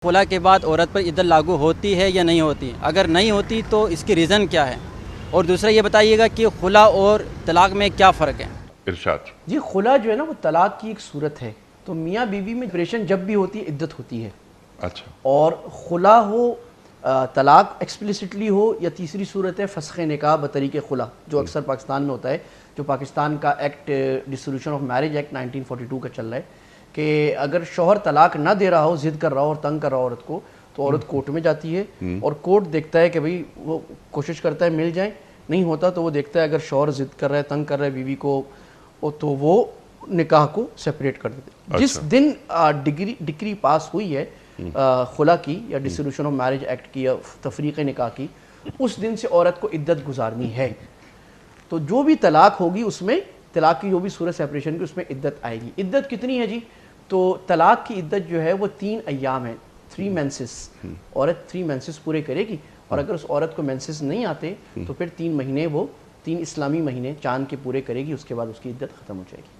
خلا کے بعد عورت پر عدت لاگو ہوتی ہے یا نہیں ہوتی؟ اگر نہیں ہوتی تو اس کی ریزن کیا ہے؟ اور دوسرا یہ بتائیے گا کہ خلا اور طلاق میں کیا فرق ہے؟ ارشاد جی خلا جو ہے نا وہ طلاق کی ایک صورت ہے. تو میاں بیوی میں سپریشن جب بھی ہوتی ہے عدت ہوتی ہے. اچھا. اور خلا ہو طلاق ایکسپلیسٹلی ہو یا تیسری صورت ہے فسخ نکاح بطریق خلا جو اکثر پاکستان میں ہوتا ہے, جو پاکستان کا act dissolution of marriage act 1942 کا چل رہا ہے کہ اگر شوہر طلاق نہ دے رہا ہو, ضد کر رہا ہو اور تنگ کر رہا ہو عورت کو, تو عورت کورٹ میں جاتی ہے اور کورٹ دیکھتا ہے کہ بھئی وہ کوشش کرتا ہے مل جائیں, نہیں ہوتا تو وہ دیکھتا ہے اگر شوہر ضد کر رہا ہے, تنگ کر رہا ہے بیوی کو, تو وہ نکاح کو سیپریٹ کر دیتے. جس دن ڈگری پاس ہوئی ہے خلا کی یا ڈسولوشن آف میرج ایکٹ کی یا تفریق نکاح کی, اس دن سے عورت کو عدت گزارنی ہے. تو جو بھی طلاق ہوگی اس میں, طلاق کی جو بھی صورت سیپریشن کی, اس میں عدت آئے گی. عدت کتنی ہے جی؟ تو طلاق کی عدت جو ہے وہ 3 ایام ہے, 3 مینسز. عورت 3 مینسز پورے کرے گی, اور اگر اس عورت کو مینسز نہیں آتے تو پھر 3 مہینے, وہ 3 اسلامی مہینے چاند کے پورے کرے گی, اس کے بعد اس کی عدت ختم ہو جائے گی.